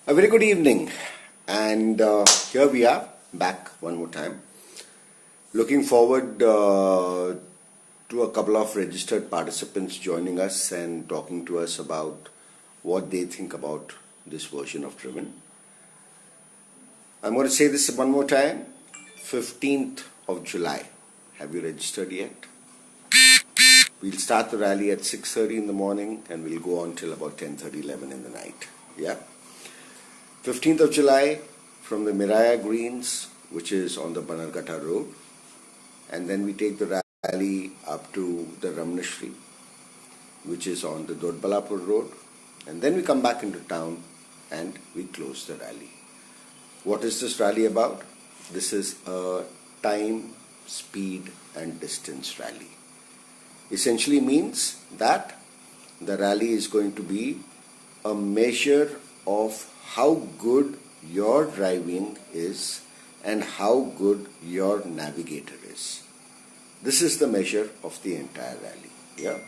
A very good evening, and here we are back one more time. Looking forward to a couple of registered participants joining us and talking to us about what they think about this version of Driven. I'm going to say this one more time, 15th of July. Have you registered yet? We'll start the rally at 6:30 in the morning and we'll go on till about 10:30, 11 in the night. Yeah? 15th of July from the Miraya Greens, which is on the Banargata Road, and then we take the rally up to the Ramnashri, which is on the Dodbalapur Road, and then we come back into town and we close the rally. What is this rally about? This is a time, speed and distance rally. Essentially means that the rally is going to be a measure of how good your driving is and how good your navigator is. This is the measure of the entire rally. Yeah,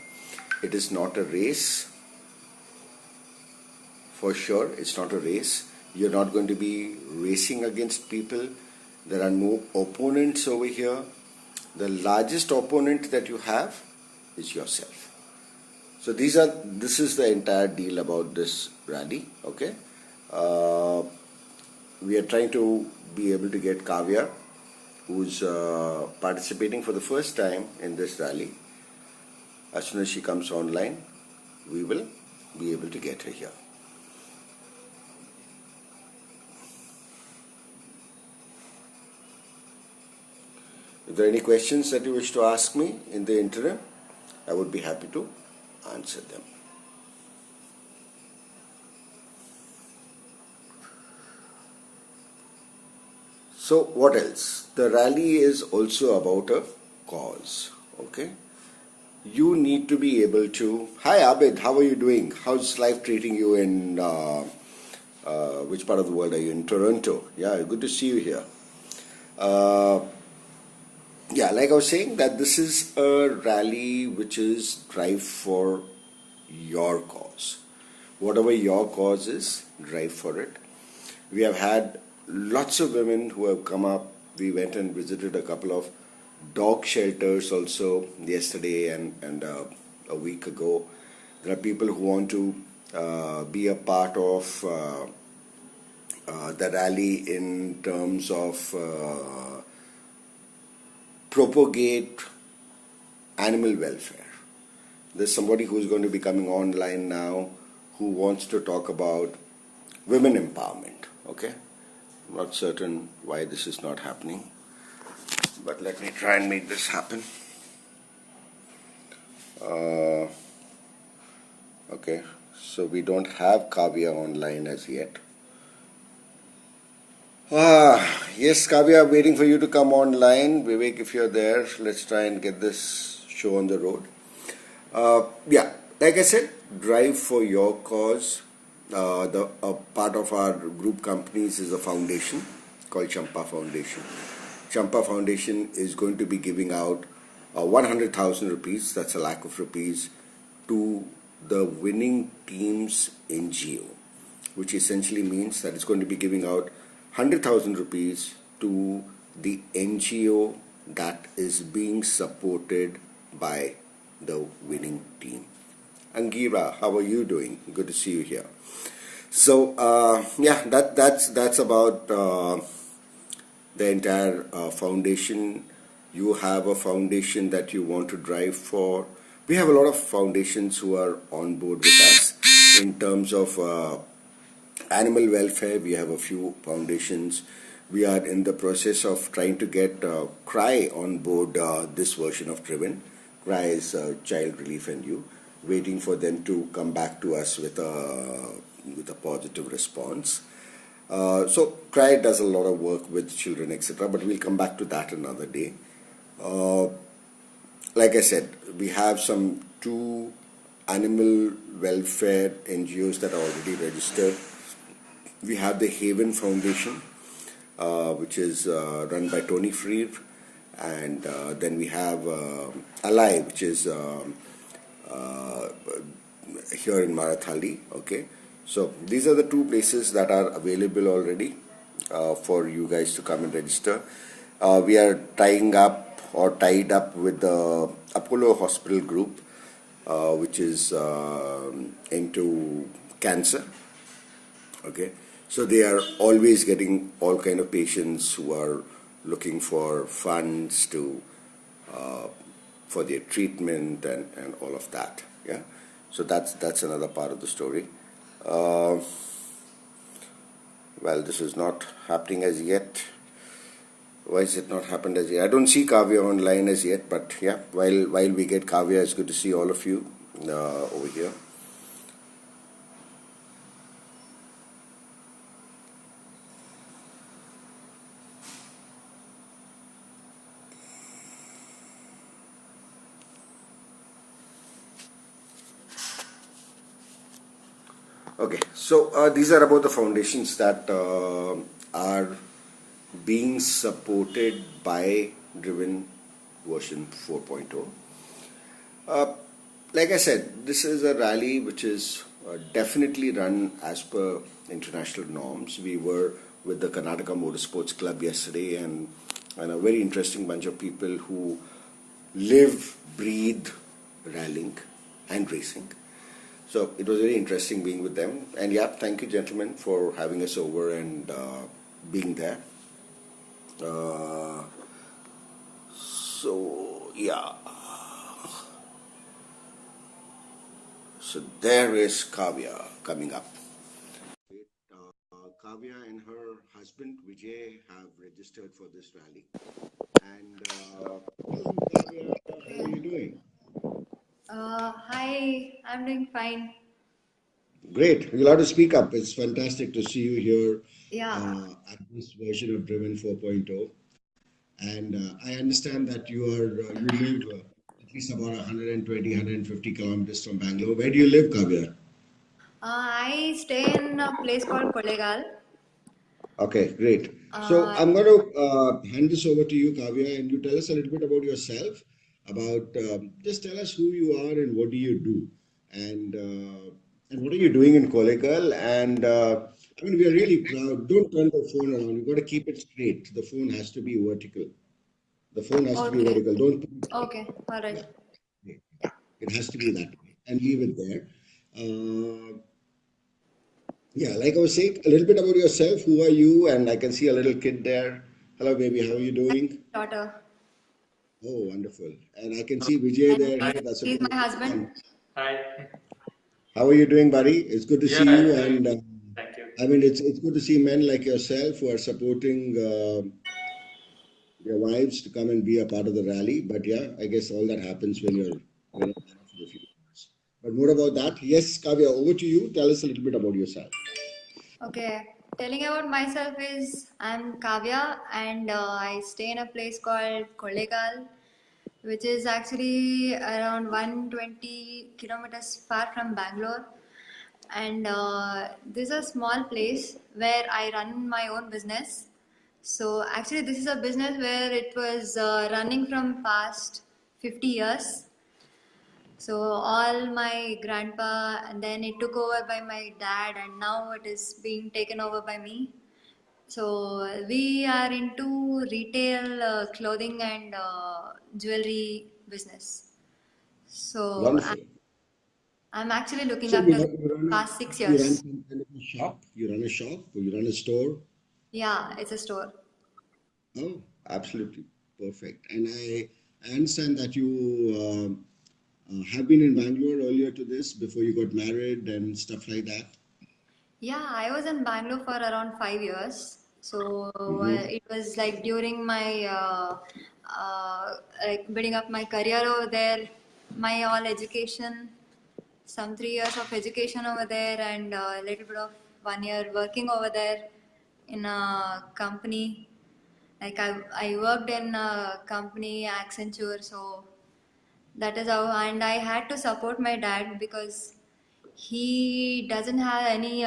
it is not a race. For sure, it's not a race. You're not going to be racing against people. There are no opponents over here. The largest opponent that you have is yourself. So this is the entire deal about this rally. Okay. We are trying to be able to get Kavya, who's participating for the first time in this rally. As soon as she comes online, we will be able to get her here. If there are any questions that you wish to ask me in the interim, I would be happy to answer them. So what else? The rally is also about a cause. Okay? You need to be able to... Hi Abid, how are you doing? How's life treating you in... which part of the world are you? In Toronto. Yeah, good to see you here. Yeah, like I was saying, that this is a rally which is drive for your cause. Whatever your cause is, drive for it. We have had lots of women who have come up. We went and visited a couple of dog shelters also yesterday and a week ago. There are people who want to be a part of the rally in terms of propagate animal welfare. There's somebody who's going to be coming online now who wants to talk about women empowerment. Okay? I'm not certain why this is not happening, but let me try and make this happen. Okay, so we don't have Kavya online as yet. Yes, Kavya, waiting for you to come online. Vivek, if you're there, let's try and get this show on the road. Yeah, like I said, drive for your cause. A part of our group companies is a foundation called Champa Foundation. Champa Foundation is going to be giving out 100,000 rupees, that's a lakh of rupees, to the winning team's NGO, which essentially means that it's going to be giving out 100,000 rupees to the NGO that is being supported by the winning team. Angira, how are you doing? Good to see you here. So yeah, that's about the entire foundation. You have a foundation that you want to drive for. We have a lot of foundations who are on board with us in terms of animal welfare. We have a few foundations. We are in the process of trying to get CRY on board this version of Driven. CRY is Child Relief and You. Waiting for them to come back to us with a positive response. So CRY does a lot of work with children, etc. But we'll come back to that another day. Like I said, we have some 2 animal welfare NGOs that are already registered. We have the Haven Foundation, which is run by Tony Freer, and then we have Alive, which is here in Marathali. Okay, So these are the two places that are available already for you guys to come and register. We are tying up or tied up with the Apollo Hospital Group, which is into cancer. Okay, so they are always getting all kind of patients who are looking for funds to for their treatment and all of that. Yeah, so that's another part of the story. Uh, well, this is not happening as yet. Why is it not happened as yet? I don't see Kavya online as yet, but yeah, while we get Kavya, it's good to see all of you over here. Okay, so these are about the foundations that are being supported by Driven version 4.0. Like I said, this is a rally which is definitely run as per international norms. We were with the Karnataka Motorsports Club yesterday, and a very interesting bunch of people who live, breathe rallying and racing. So it was very interesting being with them. And yeah, thank you, gentlemen, for having us over and being there. Uh, so yeah, so there is Kavya coming up. Kavya and her husband Vijay have registered for this rally. And hello, Kavya, how are you doing? Hi, I'm doing fine. Great. You'll have to speak up. It's fantastic to see you here Yeah. at this version of Driven 4.0. And I understand that you live at least about 120, 150 kilometers from Bangalore. Where do you live, Kavya? I stay in a place called Kollegal. Okay, great. So Uh, I'm going to hand this over to you, Kavya, and you tell us a little bit about yourself. About just tell us who you are and what do you do, and what are you doing in Kollegal? And I mean, we are really proud. Don't turn the phone around. You've got to keep it straight. The phone has to be vertical. The phone has to be okay. vertical. Don't put it Okay. All right. yeah. It has to be that way and leave it there. Yeah, like I was saying, a little bit about yourself. Who are you? And I can see a little kid there. Hello, baby. How are you doing? Daughter. Oh, wonderful. And I can see Vijay And there. Hey, that's a he's my beautiful husband. man. Hi. How are you doing, buddy? It's good to Yeah, see I'm you. doing. And Thank you. I mean, it's good to see men like yourself who are supporting their wives to come and be a part of the rally. But yeah, I guess all that happens when you're married for a few years. But more about that. Yes, Kavya, over to you. Tell us a little bit about yourself. Okay. Telling about myself is I'm Kavya and I stay in a place called Kollegal, which is actually around 120 kilometers far from Bangalore. And this is a small place where I run my own business. So actually, this is a business where it was running from past 50 years. So all my grandpa, and then it took over by my dad, and now it is being taken over by me. So we are into retail clothing and jewelry business. So Wonderful. I'm actually looking So you, after the you run past six you run years. some kind of a shop. You run a shop. Or you run a store. Yeah, it's a store. Oh, absolutely perfect. And I understand that you have been in Bangalore earlier to this before you got married and stuff like that. Yeah, I was in Bangalore for around 5 years. So Mm-hmm. it was like during my like building up my career over there, my all education, some 3 years of education over there, and a little bit of 1 year working over there in a company. Like I worked in a company Accenture, so that is how, and I had to support my dad because he doesn't have any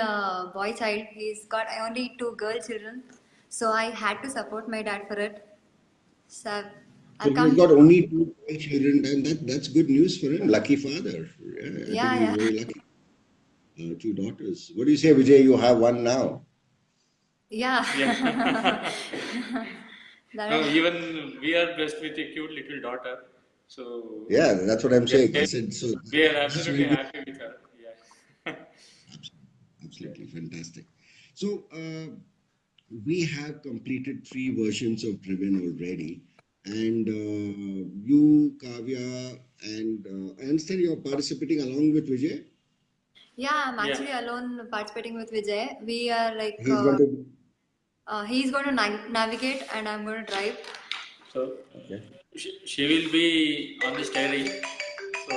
boy child. He's got only two girl children, so I had to support my dad for it. So So I've he's come. got only two children, and that's good news for him. Lucky father. Yeah, I think Yeah, he's yeah. very lucky. two daughters. What do you say, Vijay? You have one now. Yeah. Yeah. That No, is, even we are blessed with a cute little daughter. So Yeah, that's what I'm we saying. I are, said so. we are This is absolutely very good. happy with her. Yeah. Absolutely fantastic. So we have completed three versions of Driven already, and you, Kavya, and I understand you're participating along with Vijay. yeah, I'm Yeah. actually alone participating with Vijay. We are like, He's going to. he's going to navigate and I'm going to drive. So Okay. she will be on the steering. So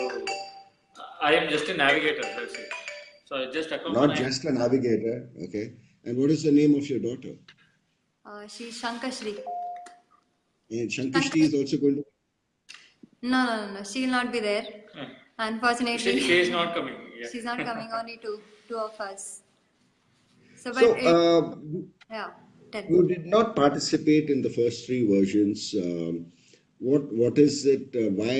I am just a navigator, that's it. So I just Not accompany. just a navigator. Okay. And what is the name of your daughter? She's Shankashri. And Shankashri is Shankash. also going to. No, no, no, no. She'll not be there. Uh, Unfortunately, she is not coming. Yeah. she's not coming. Only two of us. So, but So it, yeah. Tell. you did not participate in the first three versions. What is it? Why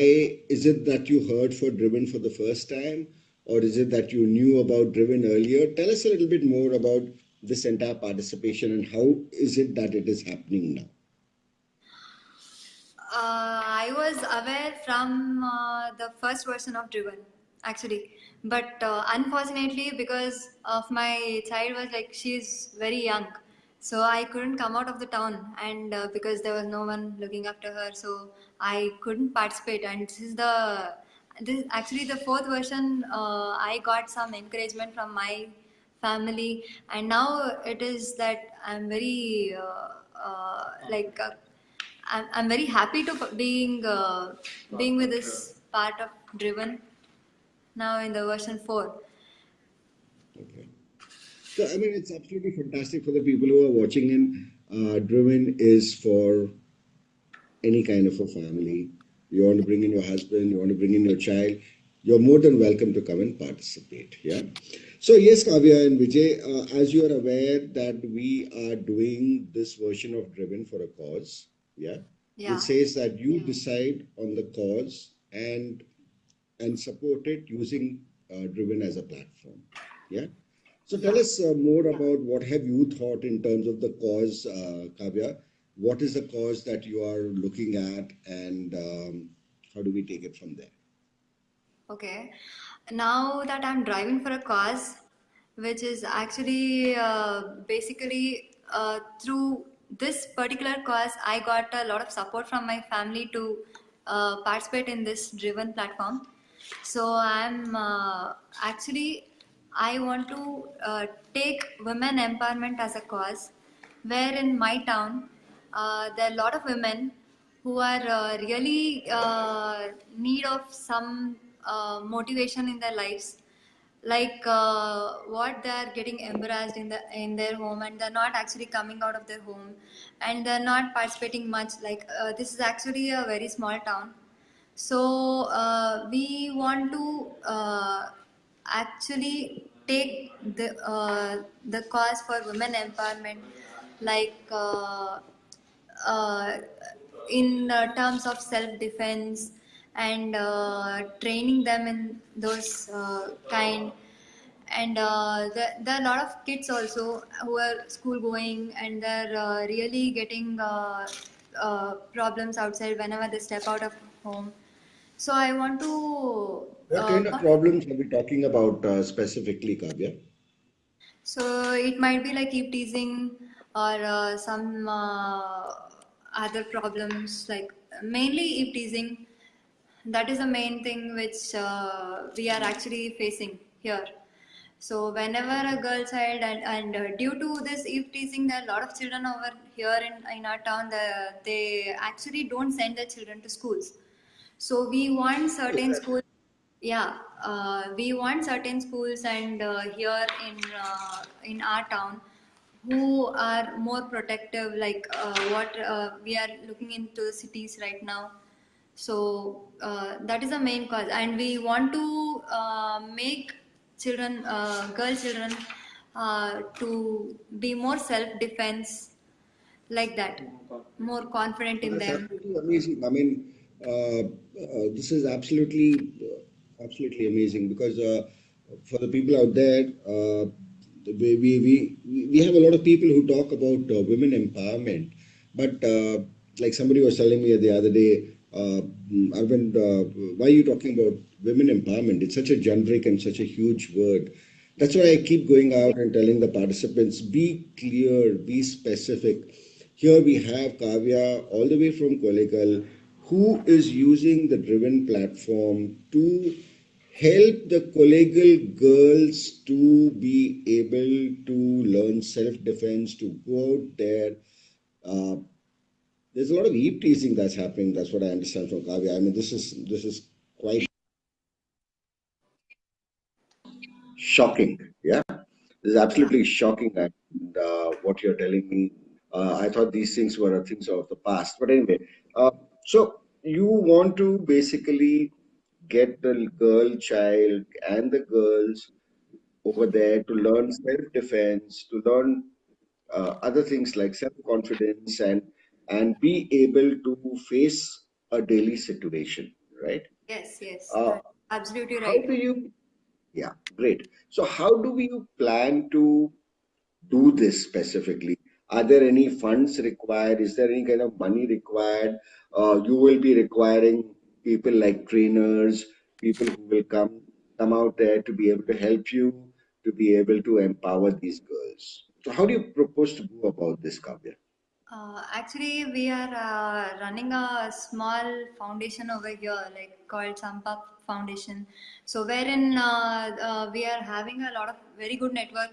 is it that you heard for Driven for the first time, or is it that you knew about Driven earlier? Tell us a little bit more about this entire participation and how is it that it is happening now? I was aware from the first version of Driven, actually, but unfortunately, because of my child was like she's very young, so I couldn't come out of the town, and because there was no one looking after her, so I couldn't participate. And this actually the fourth version. I got some encouragement from my family, and now it is that I'm very like. I'm very happy to being with this part of Driven now in the version 4. Okay. So, I mean, it's absolutely fantastic for the people who are watching in. Driven is for any kind of a family. You want to bring in your husband, you want to bring in your child, you're more than welcome to come and participate. Yeah. So, yes, Kavya and Vijay, as you are aware that we are doing this version of Driven for a cause. Yeah. Which Yeah, says that you decide on the cause and support it using Driven as a platform. Yeah. So tell yeah. us more about what have you thought in terms of the cause, Kavya. What is the cause that you are looking at, and how do we take it from there? Okay. Now that I'm driving for a cause, which is actually basically through this particular cause, I got a lot of support from my family to participate in this Driven platform. So actually, I want to take women empowerment as a cause, where in my town, there are a lot of women who are really need of some motivation in their lives, like what they are getting embarrassed in their home, and they're not actually coming out of their home, and they're not participating much. Like this is actually a very small town, so we want to actually take the cause for women empowerment, like uh, in terms of self defense, and training them in those kind. And there are a lot of kids also who are school going, and they're really getting problems outside whenever they step out of home. So I want to What kind of problems are we talking about specifically, Kavya? so it might be like keep teasing, or some other problems, like mainly if teasing. That is the main thing which we are actually facing here. So whenever a girl child, and due to this eve teasing, there are a lot of children over here in our town. They actually don't send their children to schools. So we want certain schools. Yeah, we want certain schools, and here in our town, who are more protective, like what we are looking into the cities right now. So that is the main cause, and we want to make children, girl children, to be more self defense, like that, more confident So in that's them. absolutely amazing. I mean, this is absolutely, absolutely amazing because for the people out there, we have a lot of people who talk about women empowerment, but like somebody was telling me the other day, Arvind, why are you talking about women empowerment? It's such a generic and such a huge word. That's why I keep going out and telling the participants, be clear, be specific. Here we have Kavya all the way from Kolekal, who is using the Driven platform to help the collegial girls to be able to learn self-defense, to go out there. Uh, there's a lot of eve teasing that's happening. That's what I understand from Kavya. I mean, this is quite shocking. Yeah, this is Yeah. absolutely shocking. And what you're telling me, I thought these things were things of the past. But anyway, so you want to basically get the girl child and the girls over there to learn self-defense, to learn other things like self-confidence and be able to face a daily situation, right? Yes, yes, Uh, that's absolutely how right. do you? Yeah, great. So how do you plan to do this specifically? Are there any funds required? Is there any kind of money required? You will be requiring people like trainers, people who will come out there to be able to help you, to be able to empower these girls. So how do you propose to go about this, Kavya? Actually, we are running a small foundation over here, like called Sampak Foundation. So, wherein we are having a lot of very good network.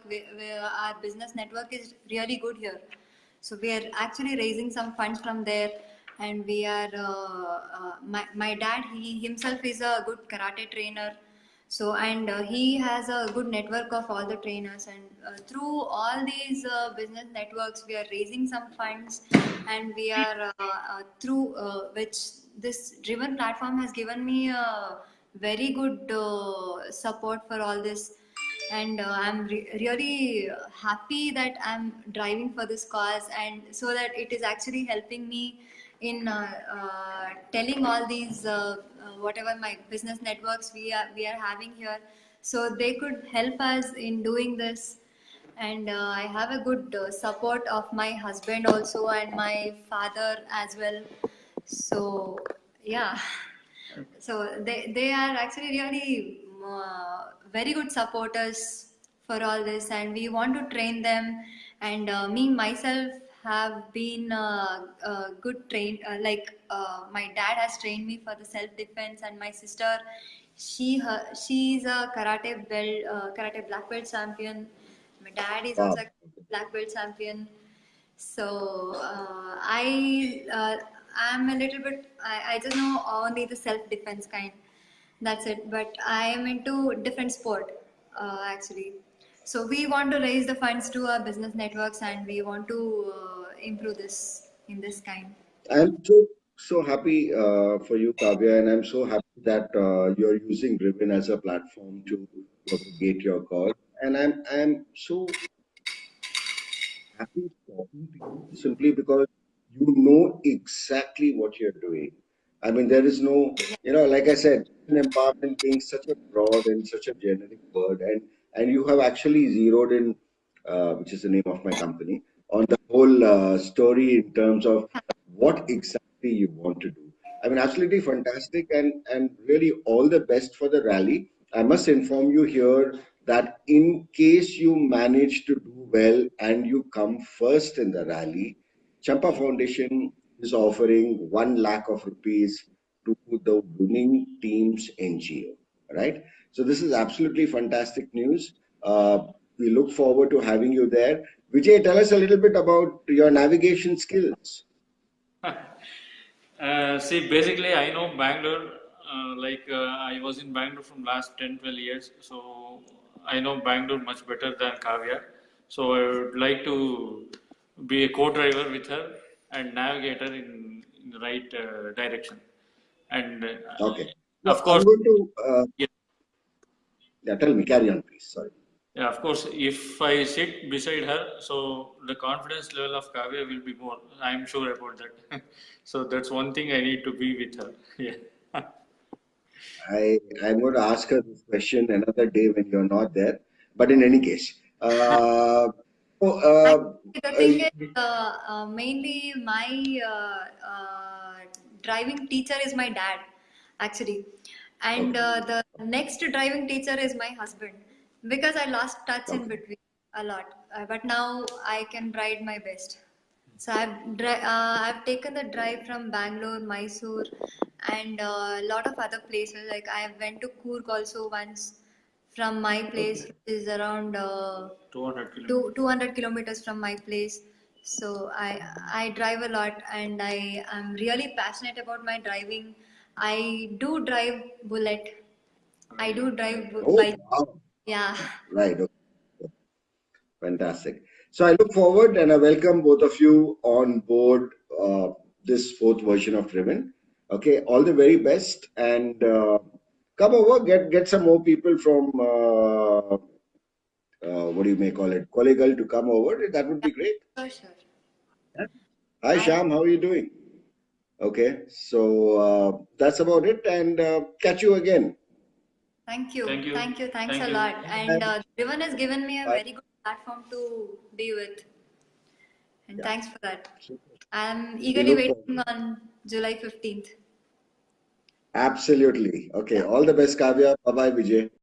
Our business network is really good here. So, we are actually raising some funds from there, and we are. My dad, he himself is a good karate trainer. So, and he has a good network of all the trainers, and through all these business networks, we are raising some funds, and we are through which this driven platform has given me a very good support for all this, and I'm really happy that I'm driving for this cause, and so that it is actually helping me in telling all these whatever my business networks we are having here, so they could help us in doing this. And I have a good support of my husband also, and my father as well. So yeah, so they are actually really very good supporters for all this, and we want to train them. And me myself have been good train my dad has trained me for the self defense, and my sister, she's a karate black belt champion. My dad is Wow. also a black belt champion. So I'm a little bit, I just know only the self defense kind. That's it. But I am into different sport actually. So we want to raise the funds to our business networks, and we want to improve this in this kind. I'm so happy for you, Kavya, and I'm so happy that you're using Driven as a platform to propagate your cause. And I'm so happy talking to you simply because you know exactly what you're doing. I mean, there is no, like I said, empowerment being such a broad and such a generic word, and you have actually zeroed in, which is the name of my company, on the whole story in terms of what exactly you want to do. I mean, absolutely fantastic, and really all the best for the rally. I must inform you here that in case you manage to do well and you come first in the rally, Champa Foundation is offering 1 lakh of rupees to the winning team's NGO. Right? So this is absolutely fantastic news. We look forward to having you there. Vijay, tell us a little bit about your navigation skills. See, basically, I know Bangalore. I was in Bangalore from last 10, 12 years, so I know Bangalore much better than Kavya. So I would like to be a co-driver with her and navigate her in the right direction. And Okay. So of I'm course, going to, yeah, yeah, tell me, carry on, please. Sorry. yeah, of course, if I sit beside her, so the confidence level of Kavya will be more. I'm sure about that. So that's one thing I need to be with her. Yeah. I'm going to ask her this question another day when you're not there. But in any case, so, Actually, the thing is, mainly my driving teacher is my dad, actually, and okay, the next driving teacher is my husband because I lost touch in okay. between a lot. But now I can ride my best. So I've taken the drive from Bangalore, Mysore, and a lot of other places. Like I went to Coorg also once from my place, Okay. which is around 200 kilometers. 200 kilometers from my place. So I drive a lot, and I am really passionate about my driving. I do drive bullet. I do drive Oh, bike. wow. Yeah. Right. Okay. Fantastic. So I look forward and I welcome both of you on board this fourth version of Driven. Okay, all the very best and come over, get some more people from what do you may call it, Kollegal to come over. That would Yeah, be great. for sure. Yeah. Hi I Sham, how are you doing? Okay, so that's about it and catch you again. thank you, Thank you. thank you, thanks Thank a you. lot. And Bye. Driven has given me a Bye. very good platform to be with, and Yeah. thanks for that. Super. I'm We eagerly look forward. waiting on July 15th. Absolutely. Okay. Yeah. All the best, Kavya. Bye bye, Vijay.